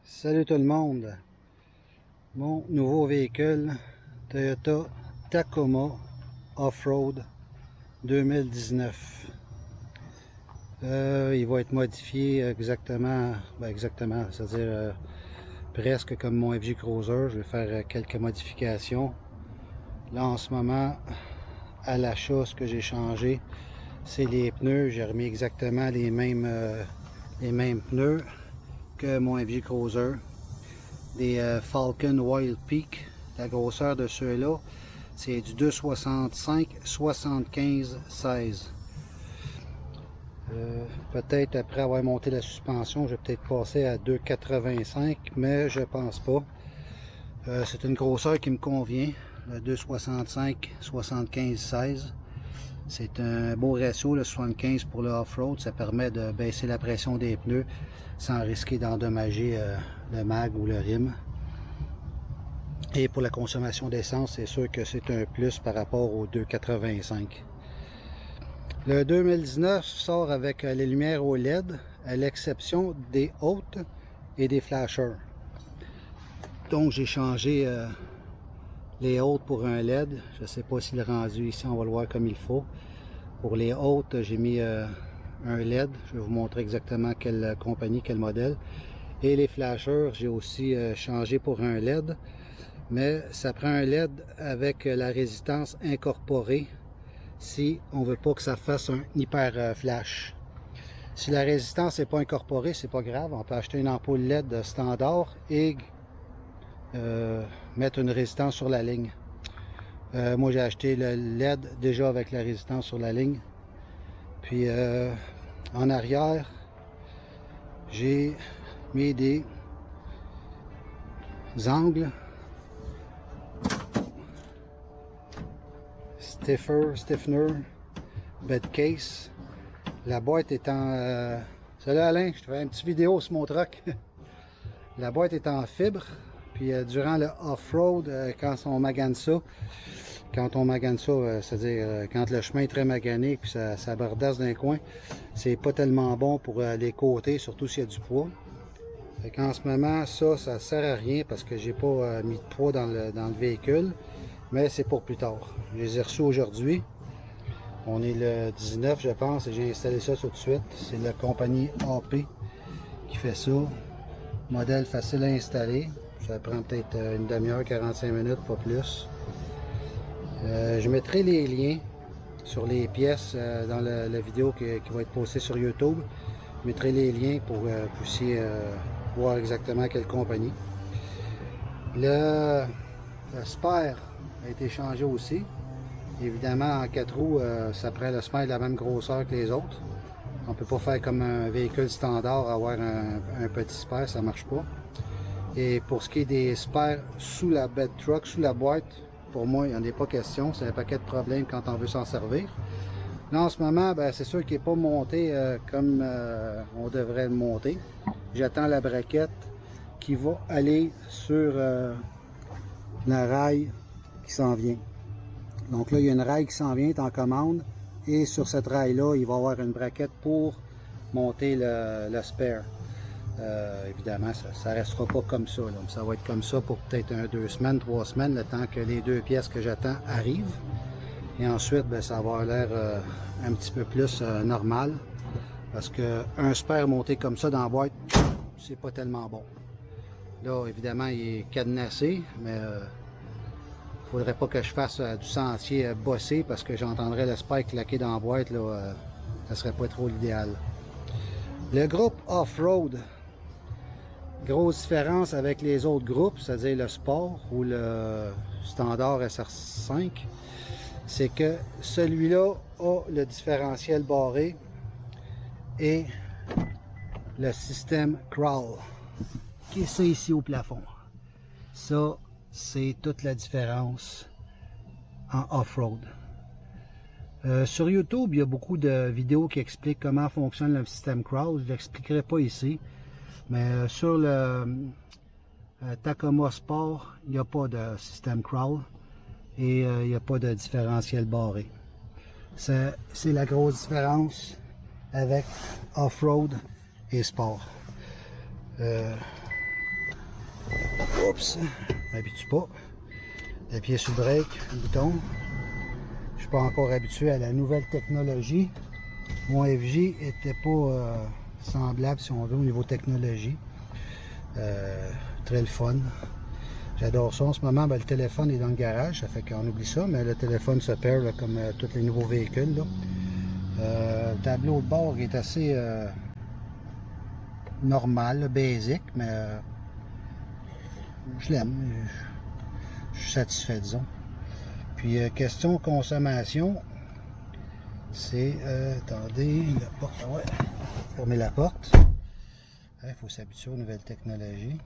Salut tout le monde, mon nouveau véhicule Toyota Tacoma Off-Road 2019. Il va être modifié exactement, c'est-à-dire presque comme mon FJ Cruiser. Je vais faire quelques modifications. Là en ce moment, à l'achat, ce que j'ai changé, c'est les pneus. J'ai remis exactement les mêmes pneus que mon FJ Cruiser. Des Falcon Wild Peak. La grosseur de ceux-là, c'est du 2,65 75 16. Peut-être après avoir monté la suspension, je vais peut-être passer à 2,85, mais je pense pas. C'est une grosseur qui me convient, le 2,65 75 16. C'est un beau ratio, le 75 pour le off-road. Ça permet de baisser la pression des pneus sans risquer d'endommager le mag ou le rim. Et pour la consommation d'essence, c'est sûr que c'est un plus par rapport au 2,85. Le 2019 sort avec les lumières OLED, à l'exception des hautes et des flashers. Donc j'ai changé les hautes pour un LED. Je ne sais pas si le rendu ici, on va le voir comme il faut. Pour les hautes, j'ai mis un LED. Je vais vous montrer exactement quelle compagnie, quel modèle. Et les flashers, j'ai aussi changé pour un LED. Mais ça prend un LED avec la résistance incorporée si on veut pas que ça fasse un hyper flash. Si la résistance n'est pas incorporée, c'est pas grave. On peut acheter une ampoule LED standard et mettre une résistance sur la ligne. Moi j'ai acheté le LED déjà avec la résistance sur la ligne. Puis en arrière, j'ai mis des angles stiffener, bed case. La boîte est en... Salut Alain, je te fais une petite vidéo sur mon truck. La boîte est en fibre. Puis durant le off-road, quand on magane ça, c'est-à-dire quand le chemin est très magané puis ça bordasse d'un coin, c'est pas tellement bon pour les côtés, surtout s'il y a du poids. Fait qu'en ce moment, ça sert à rien parce que j'ai pas mis de poids dans le véhicule. Mais c'est pour plus tard. Je les ai reçus aujourd'hui. On est le 19, je pense, et j'ai installé ça tout de suite. C'est la compagnie AP qui fait ça. Modèle facile à installer. Ça prend peut-être une demi-heure, 45 minutes, pas plus. Je mettrai les liens sur les pièces dans la vidéo qui va être postée sur YouTube. Je mettrai les liens pour que vous puissiez voir exactement quelle compagnie. Le spare a été changé aussi. Évidemment, en 4 roues, ça prend le spare de la même grosseur que les autres. On ne peut pas faire comme un véhicule standard, avoir un petit spare, ça ne marche pas. Et pour ce qui est des spares sous la bed truck, sous la boîte, pour moi, il n'y en a pas question. C'est un paquet de problèmes quand on veut s'en servir. Là, en ce moment, c'est sûr qu'il n'est pas monté comme on devrait le monter. J'attends la braquette qui va aller sur la rail qui s'en vient. Donc là, il y a une rail qui s'en vient, est en commande. Et sur cette rail-là, il va y avoir une braquette pour monter le spare. Évidemment, ça ne restera pas comme ça. Là. Ça va être comme ça pour peut-être 2 semaines, 3 semaines, le temps que les 2 pièces que j'attends arrivent. Et ensuite, ça va avoir l'air un petit peu plus normal. Parce qu'un spare monté comme ça dans la boîte, c'est pas tellement bon. Là, évidemment, il est cadenassé, mais faudrait pas que je fasse du sentier bossé parce que j'entendrais le spare claquer dans la boîte. Là, ça serait pas trop l'idéal. Le groupe off-road, grosse différence avec les autres groupes, c'est-à-dire le sport ou le standard SR5, c'est que celui-là a le différentiel barré et le système crawl qui est ça ici au plafond. Ça, c'est toute la différence en off-road. Sur YouTube, il y a beaucoup de vidéos qui expliquent comment fonctionne le système crawl. Je ne l'expliquerai pas ici. Mais sur le Tacoma Sport, il n'y a pas de système crawl et il n'y a pas de différentiel barré. C'est la grosse différence avec off-road et sport. Oups, je m'habitue pas. Le pied sur le break, le bouton. Je suis pas encore habitué à la nouvelle technologie. Mon FJ était pas semblable, si on veut, au niveau technologie. Très le fun. J'adore ça. En ce moment, ben, le téléphone est dans le garage, ça fait qu'on oublie ça, mais le téléphone se perd là, comme tous les nouveaux véhicules. Là. Le tableau de bord est assez normal, là, basic, mais je l'aime. Je suis satisfait, disons. Puis, question consommation, c'est... attendez, la porte, ouais. Fermer la porte. Il faut s'habituer aux nouvelles technologies.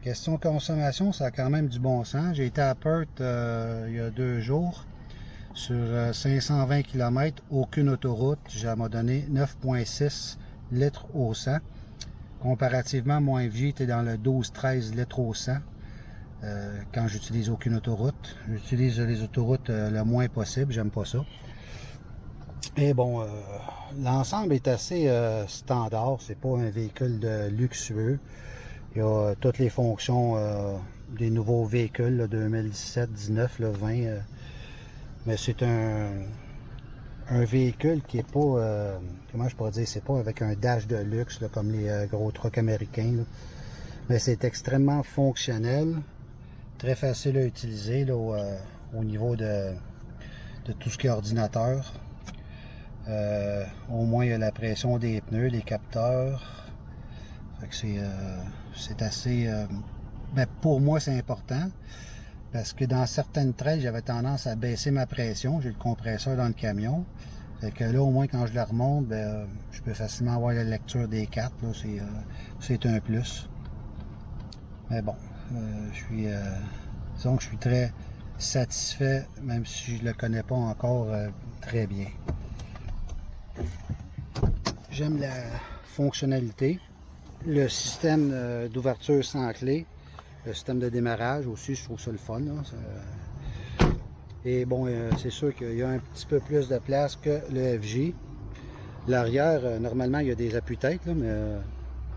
Question consommation, ça a quand même du bon sens. J'ai été à Perth il y a 2 jours. Sur 520 km, aucune autoroute. Ça m'a donné 9,6 litres au 100. Comparativement, mon FJ était dans le 12-13 litres au 100. Quand j'utilise aucune autoroute. J'utilise les autoroutes le moins possible, j'aime pas ça. Et bon, l'ensemble est assez standard, c'est pas un véhicule de luxueux. Il y a toutes les fonctions des nouveaux véhicules, là, 2017, 19, là, 20. Mais c'est un véhicule qui est pas, comment je pourrais dire, c'est pas avec un dash de luxe là, comme les gros trucks américains. Là. Mais c'est extrêmement fonctionnel, très facile à utiliser là, au niveau de tout ce qui est ordinateur. Au moins il y a la pression des pneus, les capteurs. C'est assez... ben pour moi c'est important parce que dans certaines trails j'avais tendance à baisser ma pression. J'ai le compresseur dans le camion. Fait que là au moins quand je la remonte, ben, je peux facilement avoir la lecture des cartes. C'est un plus. Mais bon, disons que je suis très satisfait même si je ne le connais pas encore très bien. J'aime la fonctionnalité. Le système d'ouverture sans clé, le système de démarrage aussi, je trouve ça le fun. Là. Et bon, c'est sûr qu'il y a un petit peu plus de place que le FJ. L'arrière, normalement, il y a des appuis-têtes, mais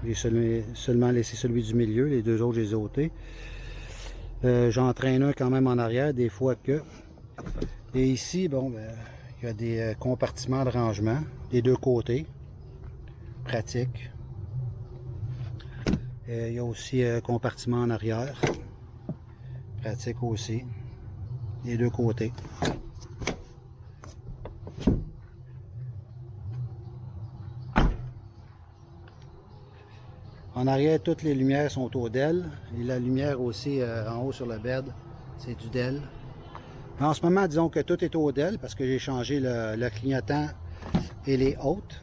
j'ai seulement laissé celui du milieu, les 2 autres, je les ai ôtés. J'en traîne un quand même en arrière, des fois que. Et ici, bon, ben, il y a des compartiments de rangement des 2 côtés. Pratique. Il y a aussi un compartiment en arrière. Pratique aussi. Les 2 côtés. En arrière, toutes les lumières sont au DEL. Et la lumière aussi en haut sur le bed, c'est du DEL. En ce moment, disons que tout est au DEL parce que j'ai changé le clignotant et les hôtes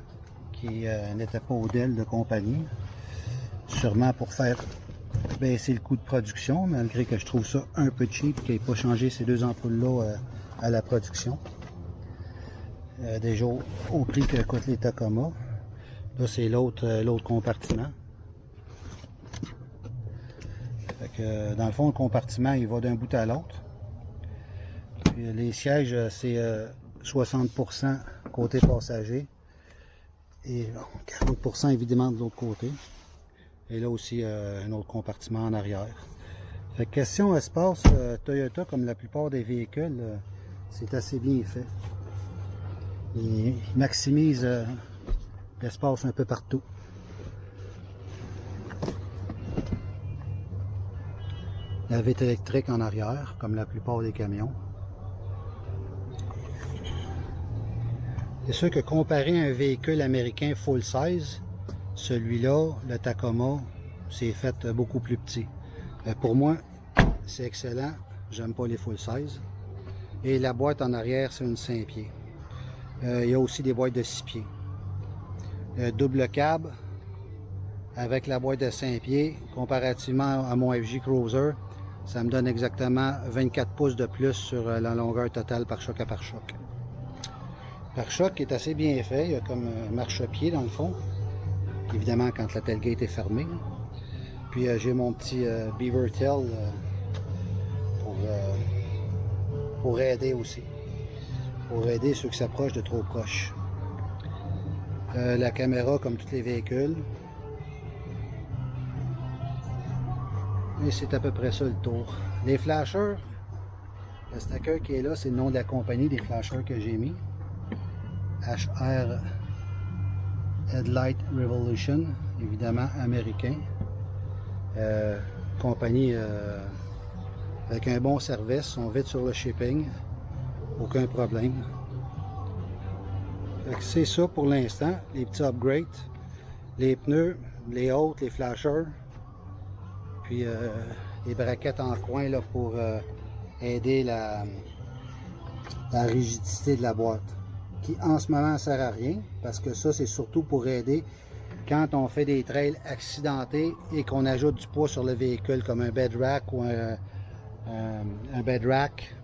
qui n'étaient pas au DEL de compagnie. Sûrement pour faire baisser le coût de production, malgré que je trouve ça un peu cheap qu'il n'ait pas changé ces 2 ampoules-là à la production. Déjà au prix que coûtent les Tacoma. Là, c'est l'autre compartiment. Fait que, dans le fond, le compartiment, il va d'un bout à l'autre. Les sièges, c'est 60% côté passager et 40% évidemment de l'autre côté. Et là aussi, un autre compartiment en arrière. Fait que question espace, Toyota, comme la plupart des véhicules, c'est assez bien fait. Il maximise l'espace un peu partout. La vitre électrique en arrière, comme la plupart des camions. C'est sûr que comparé à un véhicule américain full size, celui-là, le Tacoma, c'est fait beaucoup plus petit. Pour moi, c'est excellent. J'aime pas les full size. Et la boîte en arrière, c'est une 5 pieds. Il y a aussi des boîtes de 6 pieds. Double cab avec la boîte de 5 pieds, comparativement à mon FJ Cruiser, ça me donne exactement 24 pouces de plus sur la longueur totale pare-choc à pare-choc. Pare-choc est assez bien fait, il y a comme un marchepied dans le fond. Évidemment quand la tailgate est fermée. Puis j'ai mon petit beaver tail pour aider aussi. Pour aider ceux qui s'approchent de trop proche. La caméra comme tous les véhicules. Et c'est à peu près ça le tour. Les flashers, le stacker qui est là, c'est le nom de la compagnie des flashers que j'ai mis. HR Headlight Revolution, évidemment américain. Compagnie avec un bon service, sont vite sur le shipping, aucun problème. C'est ça pour l'instant, les petits upgrades, les pneus, les hautes, les flashers, puis les braquettes en coin là, pour aider la rigidité de la boîte, qui en ce moment ne sert à rien, parce que ça c'est surtout pour aider quand on fait des trails accidentés et qu'on ajoute du poids sur le véhicule, comme un bed rack ou un bed rack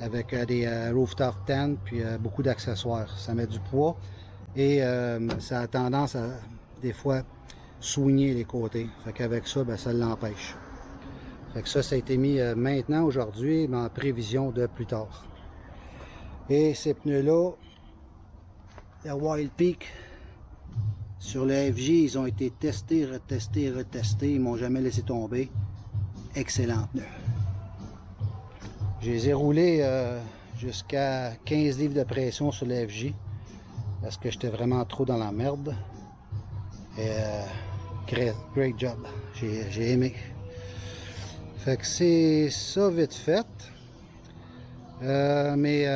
avec des rooftop tents puis beaucoup d'accessoires. Ça met du poids et ça a tendance à des fois soigner les côtés. Fait qu'avec ça, ben, ça l'empêche. Fait que ça a été mis maintenant, aujourd'hui, mais en prévision de plus tard. Et ces pneus-là, la Wild Peak, sur le FJ, ils ont été testés, retestés, retestés. Ils m'ont jamais laissé tomber. Excellent pneu. Je les ai roulés jusqu'à 15 livres de pression sur le FJ. Parce que j'étais vraiment trop dans la merde. Et great job. J'ai aimé. Fait que c'est ça vite fait. Mes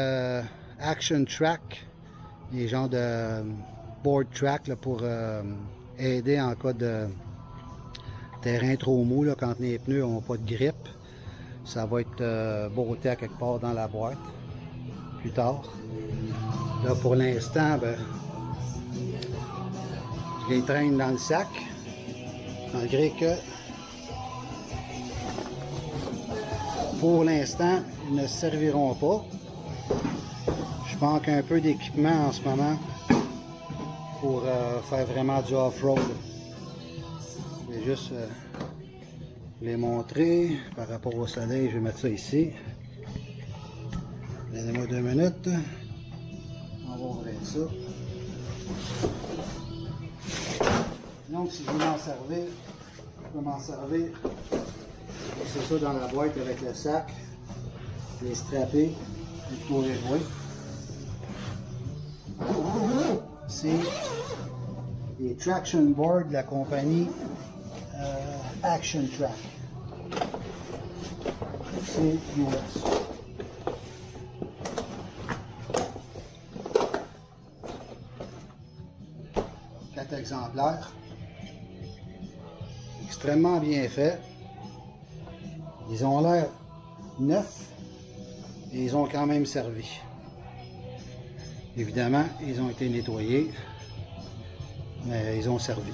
action track, les genres de board track là, pour aider en cas de terrain trop mou là, quand les pneus n'ont pas de grippe. Ça va être beauté à quelque part dans la boîte plus tard. Là pour l'instant, ben, je les traîne dans le sac, malgré que pour l'instant ils ne serviront pas. Je manque un peu d'équipement en ce moment pour faire vraiment du off-road. Je vais juste les montrer par rapport au soleil. Je vais mettre ça ici. Donnez-moi 2 minutes. On va ouvrir ça. Donc si je veux m'en servir, je peux m'en servir. C'est ça dans la boîte avec le sac. Les strapper. Il faut les jouer. C'est les traction boards de la compagnie Action Track. C'est US. Quatre exemplaires. Extrêmement bien fait. Ils ont l'air neufs et ils ont quand même servi. Évidemment, ils ont été nettoyés, mais ils ont servi.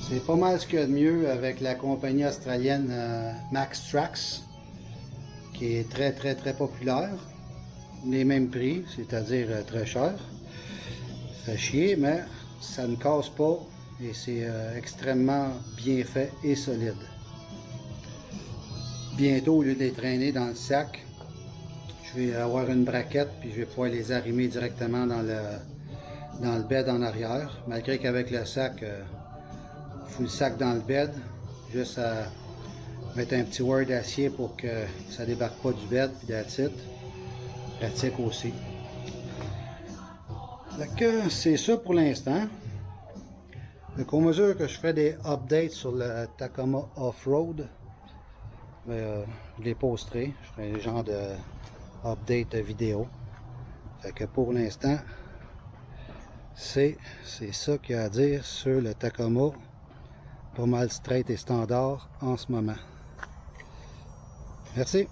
C'est pas mal ce qu'il y a de mieux avec la compagnie australienne Maxtrax, qui est très populaire. Les mêmes prix, c'est-à-dire très cher. Ça fait chier, mais ça ne casse pas et c'est extrêmement bien fait et solide. Bientôt, au lieu de les traîner dans le sac, je vais avoir une braquette puis je vais pouvoir les arrimer directement dans le bed en arrière. Malgré qu'avec le sac, il faut le sac dans le bed, juste à mettre un petit wire d'acier pour que ça ne débarque pas du bed, puis that's it. Pratique aussi. Donc c'est ça pour l'instant. Au mesure que je fais des updates sur le Tacoma Off-Road, je les posterai. Je ferai des genres de update vidéo. Fait que pour l'instant, c'est ça qu'il y a à dire sur le Tacoma. Pas mal straight et standard en ce moment. Merci.